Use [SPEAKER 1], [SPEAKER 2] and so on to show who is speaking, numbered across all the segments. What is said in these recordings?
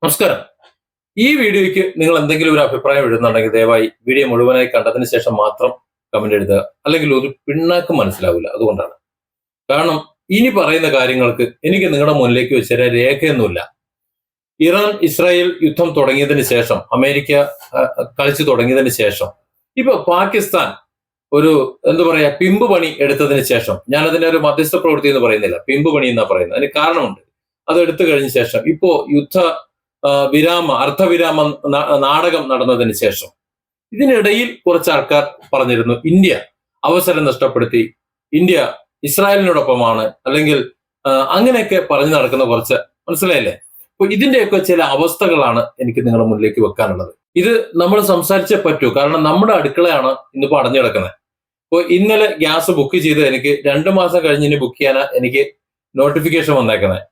[SPEAKER 1] നമസ്കാരം. ഈ വീഡിയോയ്ക്ക് നിങ്ങൾ എന്തെങ്കിലും ഒരു അഭിപ്രായം എഴുതുന്നുണ്ടെങ്കിൽ ദയവായി വീഡിയോ മുഴുവനായി കണ്ടതിന് ശേഷം മാത്രം കമന്റ് എഴുതുക. അല്ലെങ്കിൽ ഒരു പിണ്ണാക്ക് മനസ്സിലാവില്ല. അതുകൊണ്ടാണ്. കാരണം ഇനി പറയുന്ന കാര്യങ്ങൾക്ക് എനിക്ക് നിങ്ങളുടെ മുന്നിലേക്ക് വെച്ച രേഖയൊന്നുമില്ല. ഇറാൻ ഇസ്രായേൽ യുദ്ധം തുടങ്ങിയതിന് ശേഷം, അമേരിക്ക കളിച്ചു തുടങ്ങിയതിന് ശേഷം, ഇപ്പൊ പാകിസ്ഥാൻ ഒരു എന്താ പറയാ പിമ്പ് പണി എടുത്തതിന് ശേഷം, ഞാൻ അതിന്റെ ഒരു മധ്യസ്ഥ പ്രവൃത്തി എന്ന് പറയുന്നില്ല, പിമ്പ് പണി എന്നാ പറയുന്നത്. അതിന് കാരണമുണ്ട്. അത് എടുത്തു കഴിഞ്ഞ ശേഷം ഇപ്പോ അർദ്ധവിരാമ നാടകം നടന്നതിന് ശേഷം ഇതിനിടയിൽ കുറച്ച് ആൾക്കാർ പറഞ്ഞിരുന്നു ഇന്ത്യ അവസരം നഷ്ടപ്പെടുത്തി, ഇന്ത്യ ഇസ്രായേലിനോടൊപ്പമാണ്, അല്ലെങ്കിൽ അങ്ങനെയൊക്കെ പറഞ്ഞു നടക്കുന്ന കുറച്ച്, മനസ്സിലായില്ലേ? അപ്പൊ ഇതിന്റെയൊക്കെ ചില അവസ്ഥകളാണ് എനിക്ക് നിങ്ങളുടെ മുന്നിലേക്ക് വെക്കാനുള്ളത്. ഇത് നമ്മൾ സംസാരിച്ചേ പറ്റൂ. കാരണം നമ്മുടെ അടുക്കളയാണ് ഇന്നിപ്പോ അടഞ്ഞു കിടക്കുന്നത്. അപ്പോൾ ഇന്നലെ ഗ്യാസ് ബുക്ക് ചെയ്ത് എനിക്ക് 2 മാസം കഴിഞ്ഞ് ബുക്ക് ചെയ്യാനാ എനിക്ക് നോട്ടിഫിക്കേഷൻ വന്നേക്കുന്നത്.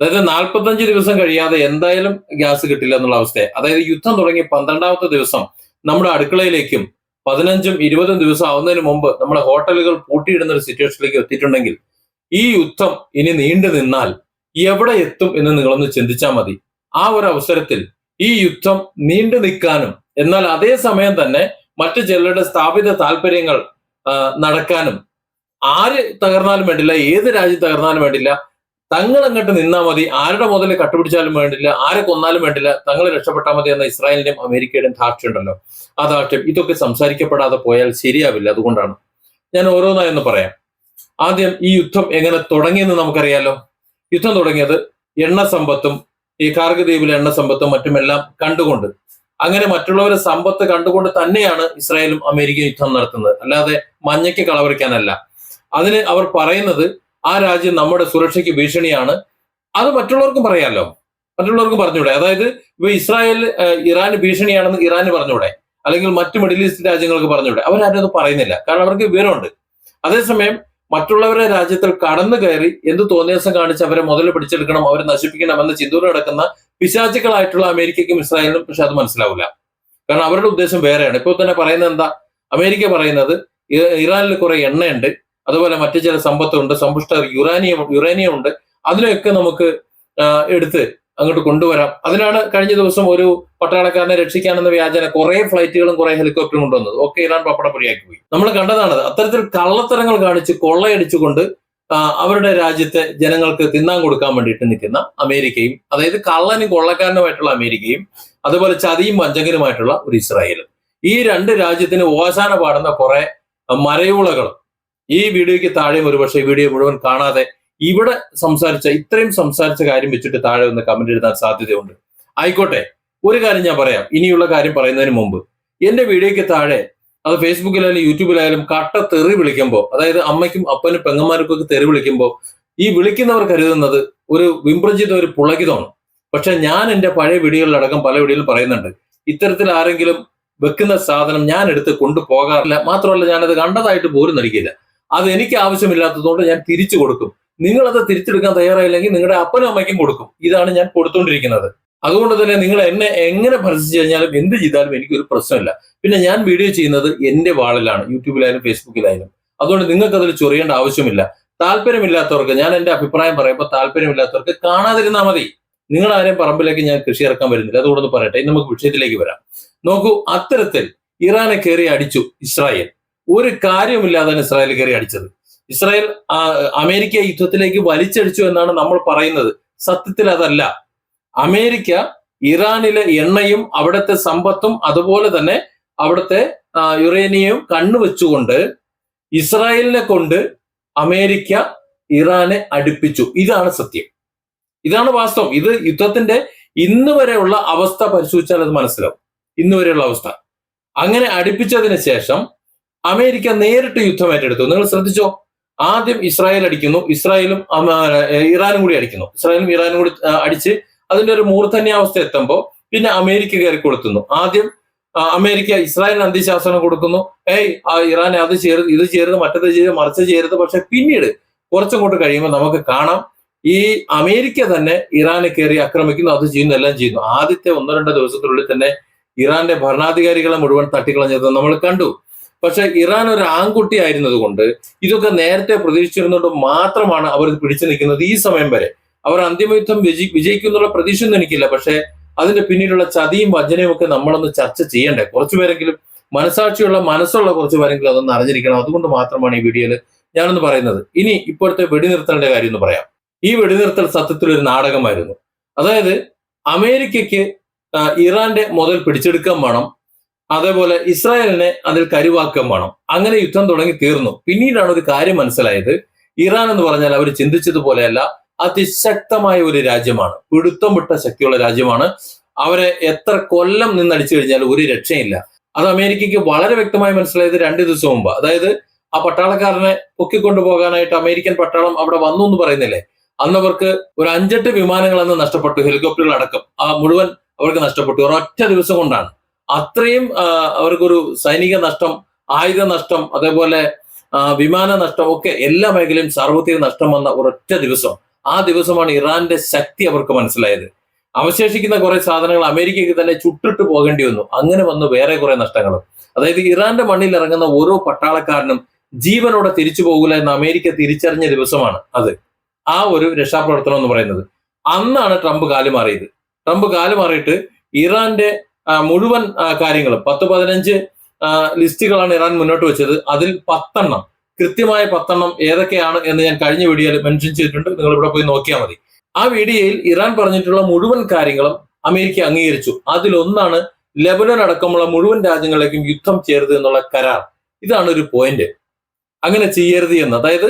[SPEAKER 1] അതായത് 45 ദിവസം കഴിയാതെ എന്തായാലും ഗ്യാസ് കിട്ടില്ല എന്നുള്ള അവസ്ഥയെ. അതായത് യുദ്ധം തുടങ്ങി 12ാമത്തെ ദിവസം നമ്മുടെ അടുക്കളയിലേക്കും 15ഉം 20ഉം ദിവസം ആവുന്നതിന് മുമ്പ് നമ്മുടെ ഹോട്ടലുകൾ പൂട്ടിയിടുന്ന ഒരു സിറ്റുവേഷനിലേക്ക് എത്തിയിട്ടുണ്ടെങ്കിൽ ഈ യുദ്ധം ഇനി നീണ്ടു നിന്നാൽ എവിടെ എത്തും എന്ന് നിങ്ങളൊന്ന് ചിന്തിച്ചാൽ മതി. ആ ഒരു അവസരത്തിൽ ഈ യുദ്ധം നീണ്ടു നിൽക്കാനും എന്നാൽ അതേ സമയം തന്നെ മറ്റു ചിലരുടെ സ്ഥാപിത താല്പര്യങ്ങൾ നടക്കാനും, ആര് തകർന്നാലും വേണ്ടില്ല, ഏത് രാജ്യം തകർന്നാലും വേണ്ടില്ല, തങ്ങൾ അങ്ങോട്ട് നിന്നാൽ മതി, ആരുടെ മുതൽ കട്ടുപിടിച്ചാലും വേണ്ടില്ല, ആരെ കൊന്നാലും വേണ്ടില്ല, തങ്ങൾ രക്ഷപ്പെട്ടാൽ മതി എന്ന ഇസ്രായേലിന്റെയും അമേരിക്കയുടെയും ധാർഷ്ട്യമുണ്ടല്ലോ. ആ ധാർഷ്ട്യം ഇതൊക്കെ സംസാരിക്കപ്പെടാതെ പോയാൽ ശരിയാവില്ല. അതുകൊണ്ടാണ് ഞാൻ ഓരോന്നായി ഒന്ന് പറയാം. ആദ്യം ഈ യുദ്ധം എങ്ങനെ തുടങ്ങിയെന്ന് നമുക്കറിയാലോ. യുദ്ധം തുടങ്ങിയത് എണ്ണ സമ്പത്തും ഈ കാർഗിൽ ദ്വീപിലെ എണ്ണ സമ്പത്തും മറ്റുമെല്ലാം കണ്ടുകൊണ്ട്, അങ്ങനെ മറ്റുള്ളവരെ സമ്പത്ത് കണ്ടുകൊണ്ട് തന്നെയാണ് ഇസ്രായേലും അമേരിക്കയും യുദ്ധം നടത്തുന്നത്. അല്ലാതെ മഞ്ഞയ്ക്ക് കളവറിക്കാനല്ല. അതിന് അവർ പറയുന്നത് ആ രാജ്യം നമ്മുടെ സുരക്ഷയ്ക്ക് ഭീഷണിയാണ്. അത് മറ്റുള്ളവർക്കും പറയാമല്ലോ, മറ്റുള്ളവർക്കും പറഞ്ഞൂടെ? അതായത് ഇപ്പൊ ഇസ്രായേൽ ഇറാന് ഭീഷണിയാണെന്ന് ഇറാന് പറഞ്ഞൂടെ? അല്ലെങ്കിൽ മറ്റു മിഡിൽ ഈസ്റ്റ് രാജ്യങ്ങൾക്ക് പറഞ്ഞൂടെ? അവരാരും അത് പറയുന്നില്ല. കാരണം അവർക്ക് വിവരമുണ്ട്. അതേസമയം മറ്റുള്ളവരുടെ രാജ്യത്തിൽ കടന്നു കയറി എന്ത് തോന്നിയാസം കാണിച്ച് അവരെ മുതൽ പിടിച്ചെടുക്കണം, അവരെ നശിപ്പിക്കണം എന്ന ചിന്തയിൽ നടക്കുന്ന പിശാചുക്കളായിട്ടുള്ള അമേരിക്കയ്ക്കും ഇസ്രായേലിനും പക്ഷെ അത് മനസ്സിലാവില്ല. കാരണം അവരുടെ ഉദ്ദേശം വേറെയാണ്. ഇപ്പോൾ തന്നെ പറയുന്നത് എന്താ? അമേരിക്ക പറയുന്നത് ഇറാനിൽ കുറെ എണ്ണയുണ്ട്, അതുപോലെ മറ്റു ചില സമ്പത്തുണ്ട്, സമ്പുഷ്ട യുറേനിയം ഉണ്ട്, അതിനെയൊക്കെ നമുക്ക് എടുത്ത് അങ്ങോട്ട് കൊണ്ടുവരാം. അതിനാണ് കഴിഞ്ഞ ദിവസം ഒരു പട്ടാളക്കാരനെ രക്ഷിക്കാനെന്ന വ്യാജന കുറെ ഫ്ലൈറ്റുകളും കുറെ ഹെലികോപ്റ്ററും കൊണ്ടുവന്നത്. ഒക്കെ ഇറാൻ പപ്പടപ്പൊടിയാക്കി പോയി. നമ്മൾ കണ്ടതാണത്. അത്തരത്തിൽ കള്ളത്തരങ്ങൾ കാണിച്ച് കൊള്ളയടിച്ചുകൊണ്ട് അവരുടെ രാജ്യത്തെ ജനങ്ങൾക്ക് തിന്നാൻ കൊടുക്കാൻ വേണ്ടിയിട്ട് നിൽക്കുന്ന അമേരിക്കയും, അതായത് കള്ളനും കൊള്ളക്കാരനുമായിട്ടുള്ള അമേരിക്കയും, അതുപോലെ ചതിയും വഞ്ചകനുമായിട്ടുള്ള ഒരു ഇസ്രായേലും, ഈ രണ്ട് രാജ്യത്തിന് ഓശാന പാടുന്ന കുറെ മരയൂളകൾ ഈ വീഡിയോയ്ക്ക് താഴെയും ഒരുപക്ഷെ വീഡിയോ മുഴുവൻ കാണാതെ ഇവിടെ ഇത്രയും സംസാരിച്ച കാര്യം വെച്ചിട്ട് താഴെ ഒന്ന് കമന്റ് എഴുതാൻ സാധ്യതയുണ്ട്. ആയിക്കോട്ടെ, ഒരു കാര്യം ഞാൻ പറയാം. ഇനിയുള്ള കാര്യം പറയുന്നതിന് മുമ്പ് എന്റെ വീഡിയോയ്ക്ക് താഴെ, അത് ഫേസ്ബുക്കിലായാലും യൂട്യൂബിലായാലും കട്ട തെറി വിളിക്കുമ്പോൾ, അതായത് അമ്മയ്ക്കും അപ്പനും പെങ്ങന്മാർക്കും ഒക്കെ തെറി വിളിക്കുമ്പോൾ ഈ വിളിക്കുന്നവർ കരുതുന്നത് ഒരു വിംപ്രജിത ഒരു പുളകിതമാണ്. പക്ഷെ ഞാൻ എന്റെ പഴയ വീഡിയോകളിലടക്കം പല വീഡിയോയിലും പറയുന്നുണ്ട്, ഇത്തരത്തിൽ ആരെങ്കിലും വെക്കുന്ന സാധനം ഞാൻ എടുത്ത് കൊണ്ടുപോകാറില്ല. മാത്രമല്ല ഞാനത് കണ്ടതായിട്ട് പോലും നടിക്കില്ല. അത് എനിക്ക് ആവശ്യമില്ലാത്തതുകൊണ്ട് ഞാൻ തിരിച്ചു കൊടുക്കും. നിങ്ങളത് തിരിച്ചെടുക്കാൻ തയ്യാറായില്ലെങ്കിൽ നിങ്ങളുടെ അപ്പനും അമ്മയ്ക്കും കൊടുക്കും. ഇതാണ് ഞാൻ കൊടുത്തുകൊണ്ടിരിക്കുന്നത്. അതുകൊണ്ട് തന്നെ നിങ്ങൾ എന്നെ എങ്ങനെ ഭർഷിച്ചു കഴിഞ്ഞാലും എന്ത് ചെയ്താലും എനിക്കൊരു പ്രശ്നമില്ല. പിന്നെ ഞാൻ വീഡിയോ ചെയ്യുന്നത് എന്റെ വാളിലാണ്, യൂട്യൂബിലായാലും ഫേസ്ബുക്കിലായാലും. അതുകൊണ്ട് നിങ്ങൾക്ക് അതിൽ ചൊറിയേണ്ട ആവശ്യമില്ല. താല്പര്യമില്ലാത്തവർക്ക്, ഞാൻ എന്റെ അഭിപ്രായം പറയുമ്പോൾ താല്പര്യമില്ലാത്തവർക്ക് കാണാതിരുന്നാൽ മതി. നിങ്ങൾ ആരെയും പറമ്പിലേക്ക് ഞാൻ കൃഷി ഇറക്കാൻ വരുന്നില്ല. അതുകൊണ്ടൊന്ന് പറയട്ടെ, ഇനി നമുക്ക് വിഷയത്തിലേക്ക് വരാം. നോക്കൂ, അത്തരത്തിൽ ഇറാനെ കയറി അടിച്ചു ഇസ്രായേൽ. ഒരു കാര്യമില്ലാതാണ് ഇസ്രായേൽ കയറി അടിച്ചത്. ഇസ്രായേൽ അമേരിക്ക യുദ്ധത്തിലേക്ക് വലിച്ചടിച്ചു എന്നാണ് നമ്മൾ പറയുന്നത്. സത്യത്തിൽ അതല്ല. അമേരിക്ക ഇറാനിലെ എണ്ണയും അവിടുത്തെ സമ്പത്തും അതുപോലെ തന്നെ അവിടുത്തെ യുറേനിയവും കണ്ണുവെച്ചുകൊണ്ട് ഇസ്രായേലിനെ കൊണ്ട് അമേരിക്ക ഇറാനെ അടുപ്പിച്ചു. ഇതാണ് സത്യം, ഇതാണ് വാസ്തവം. ഇത് യുദ്ധത്തിന്റെ ഇന്ന് വരെയുള്ള അവസ്ഥ പരിശോധിച്ചാൽ അത് മനസ്സിലാവും. ഇന്ന് വരെയുള്ള അവസ്ഥ അങ്ങനെ അടുപ്പിച്ചതിന് ശേഷം അമേരിക്ക നേരിട്ട് യുദ്ധം ഏറ്റെടുത്തു. നിങ്ങൾ ശ്രദ്ധിച്ചോ? ആദ്യം ഇസ്രായേൽ അടിക്കുന്നു, ഇസ്രായേലും ഇറാനും കൂടി അടിക്കുന്നു. ഇസ്രായേലും ഇറാനും കൂടി അടിച്ച് അതിന്റെ ഒരു മൂർധന്യാവസ്ഥ എത്തുമ്പോൾ പിന്നെ അമേരിക്ക കയറി കൊടുത്തുന്നു. ആദ്യം അമേരിക്ക ഇസ്രായേലിന് അന്ത്യശാസനം കൊടുക്കുന്നു, ഇറാനെ അത് ചെയ്യരുത്, ഇത് ചെയ്യരുത്, മറ്റത് ചെയ്യരുത്, മറിച്ച് ചെയ്യരുത്. പക്ഷെ പിന്നീട് കുറച്ചും കൂട്ട് കഴിയുമ്പോൾ നമുക്ക് കാണാം ഈ അമേരിക്ക തന്നെ ഇറാനെ കയറി ആക്രമിക്കുന്നു, അത് ചെയ്യുന്നു, എല്ലാം ചെയ്യുന്നു. ആദ്യത്തെ 1-2 ദിവസത്തിനുള്ളിൽ തന്നെ ഇറാന്റെ ഭരണാധികാരികളെ മുഴുവൻ തട്ടിക്കളഞ്ഞത് നമ്മൾ കണ്ടു. പക്ഷെ ഇറാൻ ഒരു ആൺകുട്ടി ആയിരുന്നത് കൊണ്ട് ഇതൊക്കെ നേരത്തെ പ്രതീക്ഷിച്ചിരുന്നത് മാത്രമാണ് അവർ പിടിച്ചു നിൽക്കുന്നത് ഈ സമയം വരെ. അവർ അന്തിമ യുദ്ധം വിജയിക്കുന്നുള്ള പ്രതീക്ഷയൊന്നും എനിക്കില്ല. പക്ഷെ അതിന്റെ പിന്നിലുള്ള ചതിയും വഞ്ചനയും ഒക്കെ നമ്മളൊന്ന് ചർച്ച ചെയ്യണ്ടേ? കുറച്ചുപേരെങ്കിലും മനസ്സുള്ള കുറച്ച് പേരെങ്കിലും അതൊന്ന് അറിഞ്ഞിരിക്കണം. അതുകൊണ്ട് മാത്രമാണ് ഈ വീഡിയോയിൽ ഞാനൊന്ന് പറയുന്നത്. ഇനി ഇപ്പോഴത്തെ വെടിനിർത്തലിന്റെ കാര്യം ഒന്ന് പറയാം. ഈ വെടിനിർത്തൽ സത്യത്തിൽ ഒരു നാടകമായിരുന്നു. അതായത് അമേരിക്കയ്ക്ക് ഇറാന്റെ മുതൽ പിടിച്ചെടുക്കാൻ വേണം, അതേപോലെ ഇസ്രായേലിനെ അതിൽ കരുവാക്കാൻ വേണം. അങ്ങനെ യുദ്ധം തുടങ്ങി തീർന്നു. പിന്നീടാണ് ഒരു കാര്യം മനസ്സിലായത്. ഇറാൻ എന്ന് പറഞ്ഞാൽ അവർ ചിന്തിച്ചതുപോലെയല്ല, അതിശക്തമായ ഒരു രാജ്യമാണ്, പിടുത്തം വിട്ട ശക്തിയുള്ള രാജ്യമാണ്. അവരെ എത്ര കൊല്ലം നിന്നടിച്ചു കഴിഞ്ഞാൽ ഒരു രക്ഷയില്ല. അത് അമേരിക്കയ്ക്ക് വളരെ വ്യക്തമായി മനസ്സിലായത് 2 ദിവസം മുമ്പ്. അതായത് ആ പട്ടാളക്കാരനെ പൊക്കിക്കൊണ്ടുപോകാനായിട്ട് അമേരിക്കൻ പട്ടാളം അവിടെ വന്നു എന്ന് പറയുന്നില്ലേ, അന്നവർക്ക് ഒരു 5-8 വിമാനങ്ങൾ അന്ന് നഷ്ടപ്പെട്ടു, ഹെലികോപ്റ്ററുകൾ അടക്കം മുഴുവൻ അവർക്ക് നഷ്ടപ്പെട്ടു ഒരൊറ്റ ദിവസം കൊണ്ടാണ്. അത്രയും അവർക്കൊരു സൈനിക നഷ്ടം, ആയുധ നഷ്ടം, അതേപോലെ വിമാന നഷ്ടം ഒക്കെ എല്ലാ മേഖലയും സാർവത്രിക നഷ്ടം വന്ന ഒരൊറ്റ ദിവസം. ആ ദിവസമാണ് ഇറാന്റെ ശക്തി അവർക്ക് മനസ്സിലായത്. അവശേഷിക്കുന്ന കുറെ സാധനങ്ങൾ അമേരിക്കയ്ക്ക് തന്നെ ചുട്ടിട്ട് പോകേണ്ടി വന്നു. അങ്ങനെ വന്നു വേറെ കുറെ നഷ്ടങ്ങളും. അതായത് ഇറാന്റെ മണ്ണിൽ ഇറങ്ങുന്ന ഓരോ പട്ടാളക്കാരനും ജീവനോടെ തിരിച്ചു പോകില്ല എന്ന് അമേരിക്ക തിരിച്ചറിഞ്ഞ ദിവസമാണ് അത്. ആ ഒരു രക്ഷാപ്രവർത്തനം എന്ന് പറയുന്നത്. അന്നാണ് ട്രംപ് കാലുമാറിയത്. ട്രംപ് കാലുമാറിയിട്ട് ഇറാന്റെ മുഴുവൻ കാര്യങ്ങളും 10-15 ലിസ്റ്റുകളാണ് ഇറാൻ മുന്നോട്ട് വെച്ചത്. അതിൽ 10 കൃത്യമായ 10 ഏതൊക്കെയാണ് എന്ന് ഞാൻ കഴിഞ്ഞ വീഡിയോയിൽ മെൻഷൻ ചെയ്തിട്ടുണ്ട്. നിങ്ങൾ ഇവിടെ പോയി നോക്കിയാൽ മതി. ആ വീഡിയോയിൽ ഇറാൻ പറഞ്ഞിട്ടുള്ള മുഴുവൻ കാര്യങ്ങളും അമേരിക്ക അംഗീകരിച്ചു. അതിലൊന്നാണ് ലെബനൻ അടക്കമുള്ള മുഴുവൻ രാജ്യങ്ങളിലേക്കും യുദ്ധം ചെയ്യരുത് എന്നുള്ള കരാർ. ഇതാണ് ഒരു പോയിന്റ്. അങ്ങനെ ചെയ്യരുത് എന്ന്. അതായത്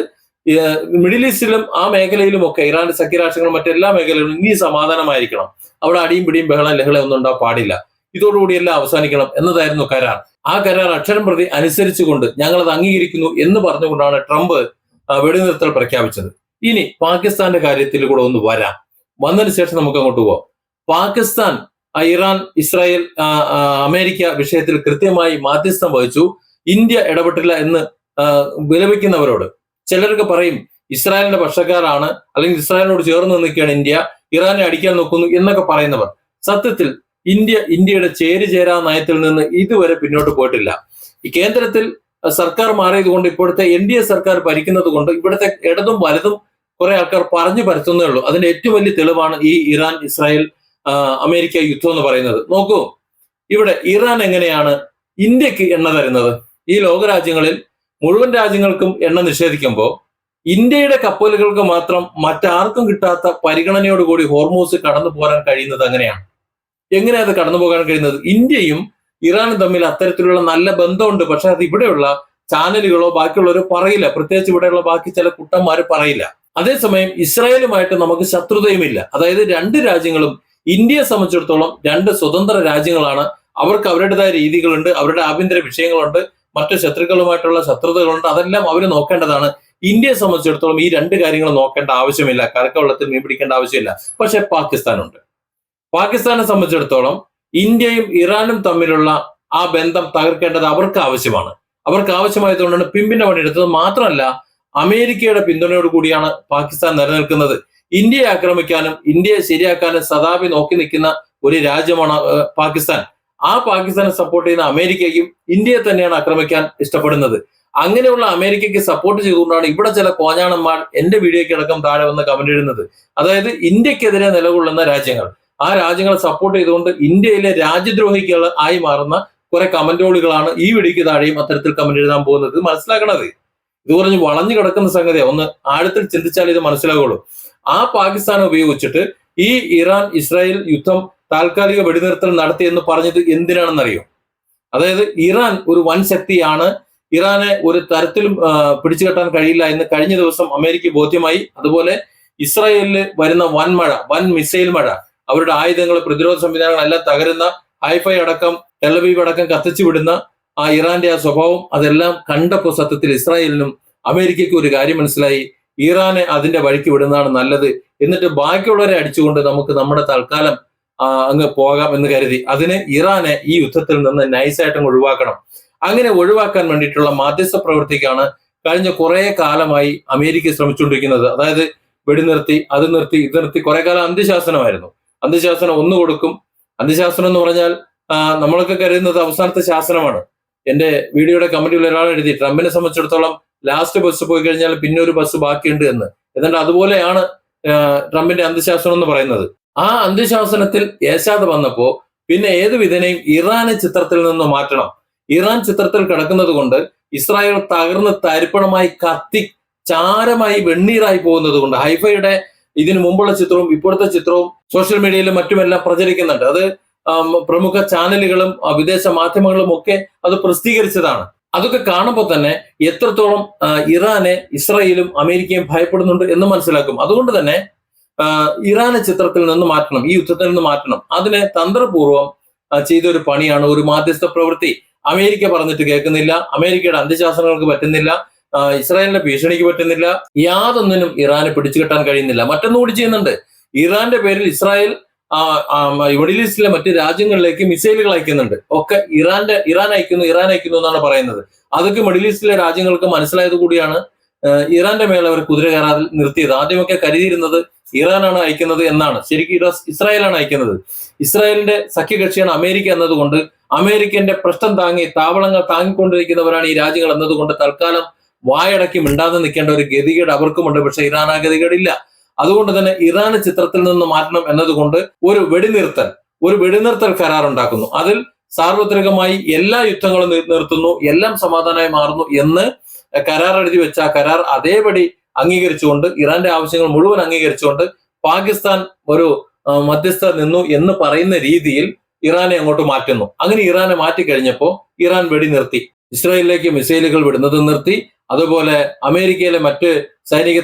[SPEAKER 1] മിഡിൽ ഈസ്റ്റിലും ആ മേഖലയിലും ഒക്കെ ഇറാന്റെ സഖ്യരാഷ്ട്രങ്ങളും മറ്റെല്ലാ മേഖലയിലും ഇനി സമാധാനമായിരിക്കണം. അവിടെ അടിയും പിടിയും ബഹളം ലഹളം ഒന്നും ഉണ്ടാകാൻ പാടില്ല. ഇതോടുകൂടി എല്ലാം അവസാനിക്കണം എന്നതായിരുന്നു കരാർ. ആ കരാർ അക്ഷരം പ്രതി അനുസരിച്ചുകൊണ്ട് ഞങ്ങളത് അംഗീകരിക്കുന്നു എന്ന് പറഞ്ഞുകൊണ്ടാണ് ട്രംപ് വെടിനിർത്തൽ പ്രഖ്യാപിച്ചത്. ഇനി പാകിസ്ഥാന്റെ കാര്യത്തിൽ കൂടെ ഒന്ന് വന്നതിന് ശേഷം നമുക്ക് അങ്ങോട്ട് പോവാം. പാകിസ്ഥാൻ ഇറാൻ ഇസ്രായേൽ അമേരിക്ക വിഷയത്തിൽ കൃത്യമായി മാധ്യസ്ഥം വഹിച്ചു. ഇന്ത്യ ഇടപെട്ടില്ല എന്ന് വിലപിക്കുന്നവരോട് ചിലർക്ക് പറയും ഇസ്രായേലിന്റെ പക്ഷക്കാരാണ്, അല്ലെങ്കിൽ ഇസ്രായേലിനോട് ചേർന്ന് നിൽക്കുകയാണ് ഇന്ത്യ, ഇറാനെ അടിക്കാൻ നോക്കുന്നു എന്നൊക്കെ പറയുന്നവർ. സത്യത്തിൽ ഇന്ത്യയുടെ ചേരിചേരാ നയത്തിൽ നിന്ന് ഇതുവരെ പിന്നോട്ട് പോയിട്ടില്ല. ഈ കേന്ദ്രത്തിൽ സർക്കാർ മാറിയത് കൊണ്ട്, ഇപ്പോഴത്തെ NDA സർക്കാർ ഭരിക്കുന്നത് കൊണ്ട് ഇവിടുത്തെ ഇടതും വലതും കുറെ ആൾക്കാർ പറഞ്ഞു പരത്തുന്നേ ഉള്ളൂ. അതിന്റെ ഏറ്റവും വലിയ തെളിവാണ് ഈ ഇറാൻ ഇസ്രായേൽ അമേരിക്ക യുദ്ധം എന്ന് പറയുന്നത്. നോക്കൂ, ഇവിടെ ഇറാൻ എങ്ങനെയാണ് ഇന്ത്യക്ക് എണ്ണ തരുന്നത്? ഈ ലോകരാജ്യങ്ങളിൽ മുഴുവൻ രാജ്യങ്ങൾക്കും എണ്ണ നിഷേധിക്കുമ്പോൾ ഇന്ത്യയുടെ കപ്പലുകൾക്ക് മാത്രം മറ്റാർക്കും കിട്ടാത്ത പരിഗണനയോടുകൂടി ഹോർമൂസ് കടന്നു പോരാൻ കഴിയുന്നത് എങ്ങനെയാണ്? എങ്ങനെയാണ് അത് കടന്നു പോകാൻ കഴിയുന്നത്? ഇന്ത്യയും ഇറാനും തമ്മിൽ അത്തരത്തിലുള്ള നല്ല ബന്ധമുണ്ട്. പക്ഷെ അത് ഇവിടെയുള്ള ചാനലുകളോ ബാക്കിയുള്ളവരോ പറയില്ല. പ്രത്യേകിച്ച് ഇവിടെയുള്ള ബാക്കി ചില കുട്ടന്മാര് പറയില്ല. അതേസമയം ഇസ്രായേലുമായിട്ട് നമുക്ക് ശത്രുതയുമില്ല. അതായത് 2 രാജ്യങ്ങളും ഇന്ത്യയെ സംബന്ധിച്ചിടത്തോളം 2 സ്വതന്ത്ര രാജ്യങ്ങളാണ്. അവർക്ക് അവരുടേതായ രീതികളുണ്ട്, അവരുടെ ആഭ്യന്തര വിഷയങ്ങളുണ്ട്, മറ്റു ശത്രുക്കളുമായിട്ടുള്ള ശത്രുതകളുണ്ട്. അതെല്ലാം അവർ നോക്കേണ്ടതാണ്. ഇന്ത്യയെ സംബന്ധിച്ചിടത്തോളം ഈ 2 കാര്യങ്ങൾ നോക്കേണ്ട ആവശ്യമില്ല. കരക്കവെള്ളത്തിൽ മീൻ പിടിക്കേണ്ട ആവശ്യമില്ല. പക്ഷെ പാകിസ്ഥാനുണ്ട്. പാകിസ്ഥാനെ സംബന്ധിച്ചിടത്തോളം ഇന്ത്യയും ഇറാനും തമ്മിലുള്ള ആ ബന്ധം തകർക്കേണ്ടത് അവർക്ക് ആവശ്യമാണ്. അവർക്ക് ആവശ്യമായതുകൊണ്ടാണ് പിമ്പിന്റെ പണിയെടുത്തത്. മാത്രമല്ല, അമേരിക്കയുടെ പിന്തുണയോട് കൂടിയാണ് പാകിസ്ഥാൻ നിലനിൽക്കുന്നത്. ഇന്ത്യയെ ആക്രമിക്കാനും ഇന്ത്യയെ ശരിയാക്കാനും സദാപി നോക്കി നിൽക്കുന്ന ഒരു രാജ്യമാണ് പാകിസ്ഥാൻ. ആ പാകിസ്ഥാനെ സപ്പോർട്ട് ചെയ്യുന്ന അമേരിക്കയ്ക്കും ഇന്ത്യയെ തന്നെയാണ് ആക്രമിക്കാൻ ഇഷ്ടപ്പെടുന്നത്. അങ്ങനെയുള്ള അമേരിക്കയ്ക്ക് സപ്പോർട്ട് ചെയ്തുകൊണ്ടാണ് ഇവിടെ ചില കോഞ്ഞാണന്മാർ എന്റെ വീഡിയോയ്ക്ക് അടക്കം താഴെ വന്ന് കമന്റ് ഇടുന്നത്. അതായത് ഇന്ത്യക്കെതിരെ നിലകൊള്ളുന്ന രാജ്യങ്ങൾ, ആ രാജ്യങ്ങളെ സപ്പോർട്ട് ചെയ്തുകൊണ്ട് ഇന്ത്യയിലെ രാജ്യദ്രോഹികൾ ആയി മാറുന്ന കുറെ കമന്റോളുകളാണ് ഈ വീഡിയോയ്ക്ക് താഴെയും അത്തരത്തിൽ കമന്റ് എഴുതാൻ പോകുന്നത്. മനസ്സിലാക്കണത് ഇത് കുറഞ്ഞ് വളഞ്ഞു കിടക്കുന്ന സംഗതിയാണ്. ഒന്ന് ആഴത്തിൽ ചിന്തിച്ചാൽ ഇത് മനസ്സിലാകുള്ളൂ. ആ പാകിസ്ഥാനെ ഉപയോഗിച്ചിട്ട് ഈ ഇറാൻ ഇസ്രായേൽ യുദ്ധം താൽക്കാലിക വെടിനിർത്തൽ നടത്തിയെന്ന് പറഞ്ഞത് എന്തിനാണെന്നറിയോ? അതായത് ഇറാൻ ഒരു വൻ ശക്തിയാണ്, ഇറാനെ ഒരു തരത്തിലും പിടിച്ചു കെട്ടാൻ കഴിയില്ല എന്ന് കഴിഞ്ഞ ദിവസം അമേരിക്ക ബോധ്യമായി. അതുപോലെ ഇസ്രായേലിൽ വരുന്ന വൻ മിസൈൽ മഴ, അവരുടെ ആയുധങ്ങൾ, പ്രതിരോധ സംവിധാനങ്ങളെല്ലാം തകരുന്ന, ഹൈഫൈ അടക്കം ടെലവീവ് അടക്കം കത്തിച്ചു വിടുന്ന ആ ഇറാന്റെ ആ സ്വഭാവം, അതെല്ലാം കണ്ടപ്പോൾ സത്യത്തിൽ ഇസ്രായേലിനും അമേരിക്കയ്ക്കും ഒരു കാര്യം മനസ്സിലായി, ഇറാനെ അതിന്റെ വഴിക്ക് വിടുന്നതാണ് നല്ലത്. എന്നിട്ട് ബാക്കിയുള്ളവരെ അടിച്ചുകൊണ്ട് നമുക്ക് നമ്മുടെ തൽക്കാലം അങ്ങ് പോകാം എന്ന് കരുതി. അതിന് ഇറാനെ ഈ യുദ്ധത്തിൽ നിന്ന് നൈസായിട്ടും ഒഴിവാക്കണം. അങ്ങനെ ഒഴിവാക്കാൻ വേണ്ടിയിട്ടുള്ള മാധ്യസ്ഥ പ്രവൃത്തിക്കാണ് കഴിഞ്ഞ കുറെ കാലമായി അമേരിക്ക ശ്രമിച്ചുകൊണ്ടിരിക്കുന്നത്. അതായത് വെടിനിർത്തി, അത് നിർത്തി, ഇത് നിർത്തി. കുറെ കാലം അന്ത്യശാസനമായിരുന്നു. അന്ത്യശാസനം ഒന്ന് കൊടുക്കും. അന്ത്യശാസനം എന്ന് പറഞ്ഞാൽ നമ്മളൊക്കെ കരുതുന്നത് അവസാനത്തെ ശാസനമാണ്. എന്റെ വീഡിയോയുടെ കമന്റിൽ ഒരാൾ എഴുതി, ട്രംപിനെ സംബന്ധിച്ചിടത്തോളം ലാസ്റ്റ് ബസ് പോയി കഴിഞ്ഞാൽ പിന്നെ ഒരു ബസ് ബാക്കിയുണ്ട് എന്ന്. എന്നിട്ട് അതുപോലെയാണ് ട്രംപിന്റെ അന്ത്യശാസനം എന്ന് പറയുന്നത്. ആ അന്ത്യശാസനത്തിൽ ഏശാതെ വന്നപ്പോ പിന്നെ ഏത് വിധേനയും ഇറാനെ ചിത്രത്തിൽ നിന്ന് മാറ്റണം. ഇറാൻ ചിത്രത്തിൽ കിടക്കുന്നത് കൊണ്ട് ഇസ്രായേൽ തകർന്ന് തരിപ്പണമായി കത്തി ചാരമായി വെണ്ണീറായി പോകുന്നത് കൊണ്ട് ഹൈഫയുടെ ഇതിനു മുമ്പുള്ള ചിത്രവും ഇപ്പോഴത്തെ ചിത്രവും സോഷ്യൽ മീഡിയയിലും മറ്റുമെല്ലാം പ്രചരിക്കുന്നുണ്ട്. അത് പ്രമുഖ ചാനലുകളും വിദേശ മാധ്യമങ്ങളും ഒക്കെ അത് പ്രസിദ്ധീകരിച്ചതാണ്. അതൊക്കെ കാണുമ്പോൾ തന്നെ എത്രത്തോളം ഇറാനെ ഇസ്രായേലും അമേരിക്കയും ഭയപ്പെടുന്നുണ്ട് എന്ന് മനസ്സിലാക്കും. അതുകൊണ്ട് തന്നെ ഇറാനെ ചിത്രത്തിൽ നിന്ന് മാറ്റണം, ഈ യുദ്ധത്തിൽ നിന്ന് മാറ്റണം. അതിന് തന്ത്രപൂർവ്വം ചെയ്തൊരു പണിയാണ് ഒരു മാധ്യസ്ഥ പ്രവൃത്തി. അമേരിക്ക പറഞ്ഞിട്ട് കേൾക്കുന്നില്ല, അമേരിക്കയുടെ അന്ത്യശാസനങ്ങൾക്ക് പറ്റുന്നില്ല, ഇസ്രായേലിന്റെ ഭീഷണിക്ക് പറ്റുന്നില്ല, യാതൊന്നിനും ഇറാനെ പിടിച്ചു കെട്ടാൻ കഴിയുന്നില്ല. മറ്റൊന്നുകൂടി ചെയ്യുന്നുണ്ട്. ഇറാന്റെ പേരിൽ ഇസ്രായേൽ മിഡിൽ ഈസ്റ്റിലെ മറ്റ് രാജ്യങ്ങളിലേക്ക് മിസൈലുകൾ അയക്കുന്നുണ്ട്. ഒക്കെ ഇറാൻ അയക്കുന്നു എന്നാണ് പറയുന്നത്. അതൊക്കെ മിഡിൽ ഈസ്റ്റിലെ രാജ്യങ്ങൾക്ക് മനസ്സിലായത് കൂടിയാണ് ഇറാന്റെ മേലെ അവർ കുതിര കയറാതെ നിർത്തിയത്. ആദ്യമൊക്കെ കരുതിയിരുന്നത് ഇറാനാണ് അയക്കുന്നത് എന്നാണ്. ശരിക്കും ഇസ്രായേലാണ് അയക്കുന്നത്. ഇസ്രായേലിന്റെ സഖ്യകക്ഷിയാണ് അമേരിക്ക എന്നതുകൊണ്ട്, അമേരിക്കന്റെ പ്രശ്നം താവളങ്ങൾ താങ്ങിക്കൊണ്ടിരിക്കുന്നവരാണ് ഈ രാജ്യങ്ങൾ എന്നതുകൊണ്ട് തൽക്കാലം വായടക്കി മിണ്ടാതെ നിൽക്കേണ്ട ഒരു ഗതികേട് അവർക്കുമുണ്ട്. പക്ഷെ ഇറാൻ ആ ഗതികേടില്ല. അതുകൊണ്ട് തന്നെ ഇറാന് ചിത്രത്തിൽ നിന്ന് മാറ്റണം എന്നതുകൊണ്ട് ഒരു വെടിനിർത്തൽ കരാർ ഉണ്ടാക്കുന്നു. അതിൽ സാർവത്രികമായി എല്ലാ യുദ്ധങ്ങളും നിർത്തുന്നു, എല്ലാം സമാധാനമായി മാറുന്നു എന്ന് കരാർ എഴുതി വെച്ച ആ കരാർ അതേപടി അംഗീകരിച്ചുകൊണ്ട്, ഇറാന്റെ ആവശ്യങ്ങൾ മുഴുവൻ അംഗീകരിച്ചുകൊണ്ട് പാകിസ്ഥാൻ ഒരു മധ്യസ്ഥ നിന്നു എന്ന് പറയുന്ന രീതിയിൽ ഇറാനെ അങ്ങോട്ട് മാറ്റുന്നു. അങ്ങനെ ഇറാനെ മാറ്റിക്കഴിഞ്ഞപ്പോ ഇറാൻ വെടി നിർത്തി, ഇസ്രായേലിലേക്ക് മിസൈലുകൾ വിടുന്നത് നിർത്തി, അതുപോലെ അമേരിക്കയിലെ മറ്റ് സൈനിക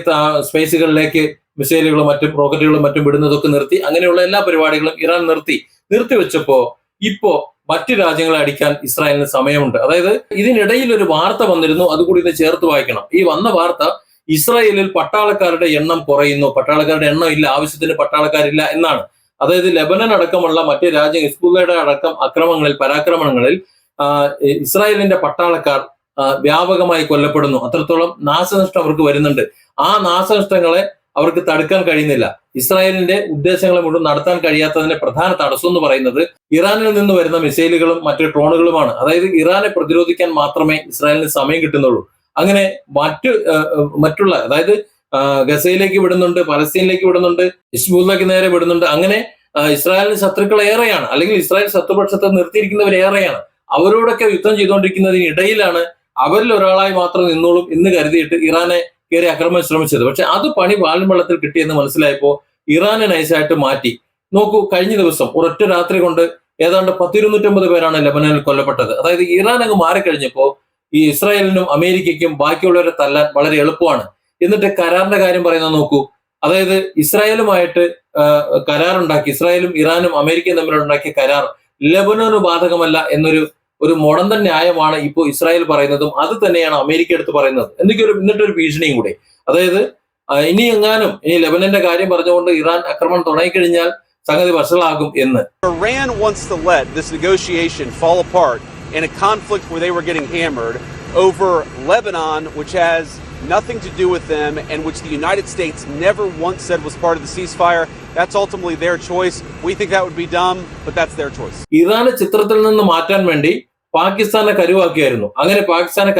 [SPEAKER 1] സ്പേസുകളിലേക്ക് മിസൈലുകളും മറ്റും റോക്കറ്റുകളും മറ്റും വിടുന്നതൊക്കെ നിർത്തി. അങ്ങനെയുള്ള എല്ലാ പരിപാടികളും ഇറാൻ നിർത്തിവെച്ചപ്പോ ഇപ്പോ മറ്റു രാജ്യങ്ങളെ അടിക്കാൻ ഇസ്രായേലിന് സമയമുണ്ട്. അതായത് ഇതിനിടയിൽ ഒരു വാർത്ത വന്നിരുന്നു, അതുകൂടി ഇത് ചേർത്ത് വായിക്കണം. ഈ വന്ന വാർത്ത ഇസ്രായേലിൽ പട്ടാളക്കാരുടെ എണ്ണം കുറയുന്നു, പട്ടാളക്കാരുടെ എണ്ണം ഇല്ല, ആവശ്യത്തിന് പട്ടാളക്കാരില്ല എന്നാണ്. അതായത് ലെബനൻ അടക്കമുള്ള മറ്റ് രാജ്യം ഹിസ്ബുള്ളയുടെ അടക്കം പരാക്രമണങ്ങളിൽ ഇസ്രായേലിന്റെ പട്ടാളക്കാർ വ്യാപകമായി കൊല്ലപ്പെടുന്നു. അത്രത്തോളം നാശനഷ്ടം അവർക്ക് വരുന്നുണ്ട്. ആ നാശനഷ്ടങ്ങളെ അവർക്ക് തടുക്കാൻ കഴിയുന്നില്ല. ഇസ്രായേലിന്റെ ഉദ്ദേശങ്ങളെ മുഴുവൻ നടത്താൻ കഴിയാത്തതിന്റെ പ്രധാന തടസ്സം എന്ന് പറയുന്നത് ഇറാനിൽ നിന്ന് വരുന്ന മിസൈലുകളും മറ്റ് ഡ്രോണുകളുമാണ്. അതായത് ഇറാനെ പ്രതിരോധിക്കാൻ മാത്രമേ ഇസ്രായേലിന് സമയം കിട്ടുന്നുള്ളൂ. അങ്ങനെ മറ്റുള്ള അതായത് ഗസയിലേക്ക് വിടുന്നുണ്ട്, പലസ്തീനിലേക്ക് വിടുന്നുണ്ട്, ഹിസ്ബുള്ളയ്ക്ക് നേരെ വിടുന്നുണ്ട്. അങ്ങനെ ഇസ്രായേലിന് ശത്രുക്കൾ ഏറെയാണ്, അല്ലെങ്കിൽ ഇസ്രായേൽ ശത്രുപക്ഷത്തെ നിർത്തിയിരിക്കുന്നവർ ഏറെയാണ്. അവരോടൊക്കെ യുദ്ധം ചെയ്തുകൊണ്ടിരിക്കുന്നതിനിടയിലാണ് അവരിൽ ഒരാളായി മാത്രം നിന്നോളും എന്ന് കരുതിയിട്ട് ഇറാനെ കയറി ആക്രമണം ശ്രമിച്ചത്. പക്ഷെ അത് പണി വാലും വെള്ളത്തിൽ കിട്ടിയെന്ന് മനസ്സിലായപ്പോ ഇറാനെ നൈസായിട്ട് മാറ്റി. നോക്കൂ, കഴിഞ്ഞ ദിവസം ഒരൊറ്റ രാത്രി കൊണ്ട് ഏതാണ്ട് 1,250 പേരാണ് ലെബനനിൽ കൊല്ലപ്പെട്ടത്. അതായത് ഇറാൻ അങ്ങ് മാറിക്കഴിഞ്ഞപ്പോ ഈ ഇസ്രായേലിനും അമേരിക്കയ്ക്കും ബാക്കിയുള്ളവരെ തല്ലാൻ വളരെ എളുപ്പമാണ്. എന്നിട്ട് കരാറിന്റെ കാര്യം പറയുന്നത് നോക്കൂ. അതായത് ഇസ്രായേലുമായിട്ട് കരാറുണ്ടാക്കി, ഇസ്രായേലും ഇറാനും അമേരിക്കയും തമ്മിലുണ്ടാക്കിയ കരാർ ലെബനോന് ബാധകമല്ല എന്നൊരു മുടന്തൻ ന്യായമാണ് ഇപ്പോൾ ഇസ്രായേൽ പറയുന്നതും അത് തന്നെയാണ് അമേരിക്ക എടുത്ത് പറയുന്നത്. എന്നിട്ടൊരു ഭീഷണിയും കൂടെ. അതായത് ഇനി ലെബനന്റെ കാര്യം പറഞ്ഞുകൊണ്ട് ഇറാൻ ആക്രമണം തുടങ്ങിക്കഴിഞ്ഞാൽ സംഗതി വഷളാകും എന്ന്.
[SPEAKER 2] Iran wants to let this negotiation fall apart in a conflict where they were getting hammered over Lebanon, which has nothing to do with them and which the United States never once said was part of the ceasefire. That's ultimately their choice. We think that would be dumb, but that's their choice.
[SPEAKER 1] ഇറാനെ ചിത്രത്തിൽ നിന്ന് മാറ്റാൻ വേണ്ടി പാകിസ്ഥാനെ കരുവാക്കിയായിരുന്നു. അങ്ങനെ പാകിസ്ഥാനെ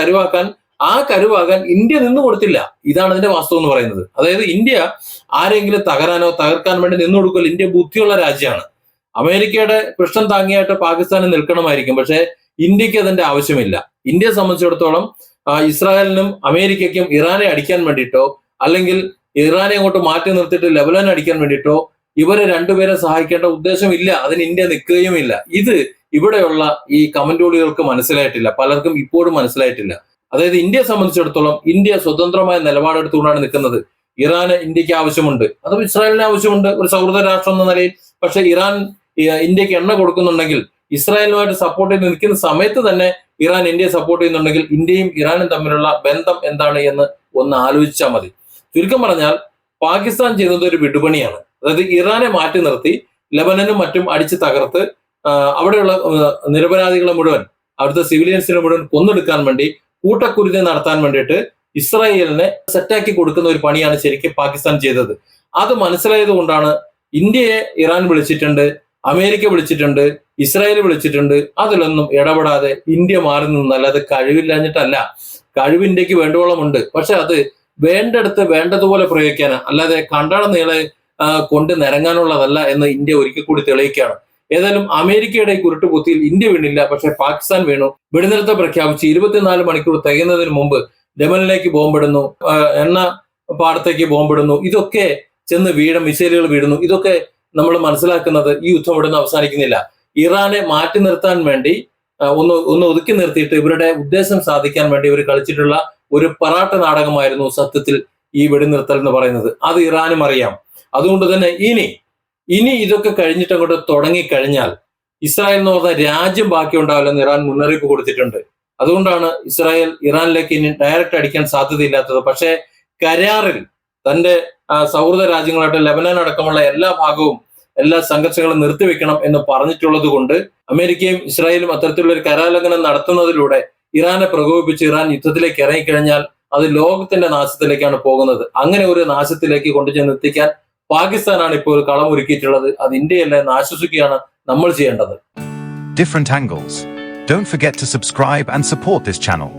[SPEAKER 1] കരുവാകാൻ India നിന്ന് കൊടുത്തില്ല. ഇതാണ് ഇതിന്റെ വാസ്തവം എന്ന് പറയുന്നത്. അതായത് ഇന്ത്യ ആരെങ്കിലും തകർക്കാൻ വേണ്ടി നിന്നു കൊടുക്കില്ല. ഇന്ത്യ ബുദ്ധിയുള്ള രാജ്യമാണ്. അമേരിക്കയുടെ പ്രശ്നം താങ്ങിയായിട്ട് പാകിസ്ഥാന് നിൽക്കണമായിരിക്കും, പക്ഷെ ഇന്ത്യക്ക് അതിന്റെ ആവശ്യമില്ല. ഇന്ത്യയെ സംബന്ധിച്ചിടത്തോളം ഇസ്രായേലിനും അമേരിക്കയ്ക്കും ഇറാനെ അടിക്കാൻ വേണ്ടിയിട്ടോ അല്ലെങ്കിൽ ഇറാനെ അങ്ങോട്ട് മാറ്റി നിർത്തിയിട്ട് ലെബനൻ അടിക്കാൻ വേണ്ടിയിട്ടോ ഇവരെ രണ്ടുപേരെ സഹായിക്കേണ്ട ഉദ്ദേശമില്ല. അതിന് ഇന്ത്യ നിൽക്കുകയുമില്ല. ഇത് ഇവിടെയുള്ള ഈ കമന്റോളികൾക്ക് മനസ്സിലായിട്ടില്ല, പലർക്കും ഇപ്പോഴും മനസ്സിലായിട്ടില്ല. അതായത് ഇന്ത്യയെ സംബന്ധിച്ചിടത്തോളം ഇന്ത്യ സ്വതന്ത്രമായ നിലപാടെടുത്തുകൊണ്ടാണ് നിൽക്കുന്നത്. ഇറാന് ഇന്ത്യക്ക് ആവശ്യമുണ്ട്, അതും ഇസ്രായേലിന് ആവശ്യമുണ്ട് ഒരു സൗഹൃദ രാഷ്ട്രം എന്ന നിലയിൽ. പക്ഷെ ഇറാൻ ഇന്ത്യക്ക് എണ്ണ കൊടുക്കുന്നുണ്ടെങ്കിൽ, ഇസ്രായേലുമായിട്ട് സപ്പോർട്ട് ചെയ്ത് നിൽക്കുന്ന സമയത്ത് തന്നെ ഇറാൻ ഇന്ത്യയെ സപ്പോർട്ട് ചെയ്യുന്നുണ്ടെങ്കിൽ ഇന്ത്യയും ഇറാനും തമ്മിലുള്ള ബന്ധം എന്താണ് എന്ന് ഒന്ന് ആലോചിച്ചാൽ മതി. ചുരുക്കം പറഞ്ഞാൽ പാകിസ്ഥാൻ ചെയ്യുന്നത് ഒരു വിടുപണിയാണ്. അതായത് ഇറാനെ മാറ്റി നിർത്തി ലെബനനും മറ്റും അടിച്ച് തകർത്ത് അവിടെയുള്ള നിരപരാധികളെ മുഴുവൻ, അവിടുത്തെ സിവിലിയൻസിനെ മുഴുവൻ കൊന്നെടുക്കാൻ വേണ്ടി കൂട്ടക്കുരുതി നടത്താൻ വേണ്ടിയിട്ട് ഇസ്രായേലിനെ സെറ്റാക്കി കൊടുക്കുന്ന ഒരു പണിയാണ് ശരിക്കും പാകിസ്ഥാൻ ചെയ്തത്. അത് മനസ്സിലായത് കൊണ്ടാണ് ഇന്ത്യയെ ഇറാൻ വിളിച്ചിട്ടുണ്ട്, അമേരിക്ക വിളിച്ചിട്ടുണ്ട്, ഇസ്രായേൽ വിളിച്ചിട്ടുണ്ട്. അതിലൊന്നും ഇടപെടാതെ ഇന്ത്യ മാറി നിന്നല്ലാതെ കഴിവില്ലാഞ്ഞിട്ടല്ല. കഴിവ് ഇന്ത്യക്ക് വേണ്ടോളമുണ്ട്. പക്ഷെ അത് വേണ്ടടുത്ത് വേണ്ടതുപോലെ പ്രയോഗിക്കാനാണ്. അല്ലാതെ കണ്ടട നീളെ കൊണ്ട് നിരങ്ങാനുള്ളതല്ല എന്ന് ഇന്ത്യ ഒരിക്കൽ കൂടി തെളിയിക്കുകയാണ്. ഏതായാലും അമേരിക്കയുടെ കുരുട്ടുകുത്തിയിൽ ഇന്ത്യ വീണില്ല, പക്ഷെ പാകിസ്ഥാൻ വീണു. വെടിനിർത്തം പ്രഖ്യാപിച്ച് 24 മണിക്കൂർ തികയുന്നതിന് മുമ്പ് യമനിലേക്ക് ബോംബിടുന്നു, എണ്ണ പാടത്തേക്ക് ബോംബിടുന്നു, ഇതൊക്കെ ചെന്ന് മിസൈലുകൾ വീഴുന്നു. ഇതൊക്കെ നമ്മൾ മനസ്സിലാക്കുന്നത് ഈ യുദ്ധം ഇവിടെ നിന്ന് അവസാനിക്കുന്നില്ല. ഇറാനെ മാറ്റി നിർത്താൻ വേണ്ടി ഒന്ന് ഒതുക്കി നിർത്തിയിട്ട് ഇവരുടെ ഉദ്ദേശം സാധിക്കാൻ വേണ്ടി ഇവർ കളിച്ചിട്ടുള്ള ഒരു പറാട്ട നാടകമായിരുന്നു സത്യത്തിൽ ഈ വെടിനിർത്തൽ എന്ന് പറയുന്നത്. അത് ഇറാനും അറിയാം. അതുകൊണ്ട് തന്നെ ഇനി ഇതൊക്കെ കഴിഞ്ഞിട്ട് അങ്ങോട്ട് തുടങ്ങിക്കഴിഞ്ഞാൽ ഇസ്രായേൽ എന്ന് പറഞ്ഞ രാജ്യം ബാക്കി ഉണ്ടാവില്ലെന്ന് ഇറാൻ മുന്നറിയിപ്പ് കൊടുത്തിട്ടുണ്ട്. അതുകൊണ്ടാണ് ഇസ്രായേൽ ഇറാനിലേക്ക് ഇനി ഡയറക്റ്റ് അടിക്കാൻ സാധ്യതയില്ലാത്തത്. പക്ഷേ കരാറിൽ തന്റെ സൗഹൃദ രാജ്യങ്ങളായിട്ട് ലെബനാൻ അടക്കമുള്ള എല്ലാ ഭാഗവും എല്ലാ സംഘർഷങ്ങളും നിർത്തിവെക്കണം എന്ന് പറഞ്ഞിട്ടുള്ളത് കൊണ്ട് അമേരിക്കയും ഇസ്രായേലും അത്തരത്തിലുള്ള ഒരു കരാലംഘനം നടത്തുന്നതിലൂടെ ഇറാനെ പ്രകോപിപ്പിച്ച് ഇറാൻ യുദ്ധത്തിലേക്ക് ഇറങ്ങിക്കഴിഞ്ഞാൽ അത് ലോകത്തിന്റെ നാശത്തിലേക്കാണ് പോകുന്നത്. അങ്ങനെ ഒരു നാശത്തിലേക്ക് കൊണ്ടുചെന്ന് എത്തിക്കാൻ പാകിസ്ഥാനാണ് ഇപ്പോൾ കളമൊരുക്കിയിട്ടുള്ളത്. അത് ഇന്ത്യയല്ല എന്ന് ആശ്വസിക്കുകയാണ് നമ്മൾ ചെയ്യേണ്ടത്.
[SPEAKER 3] Different angles. Don't forget to subscribe and support this channel.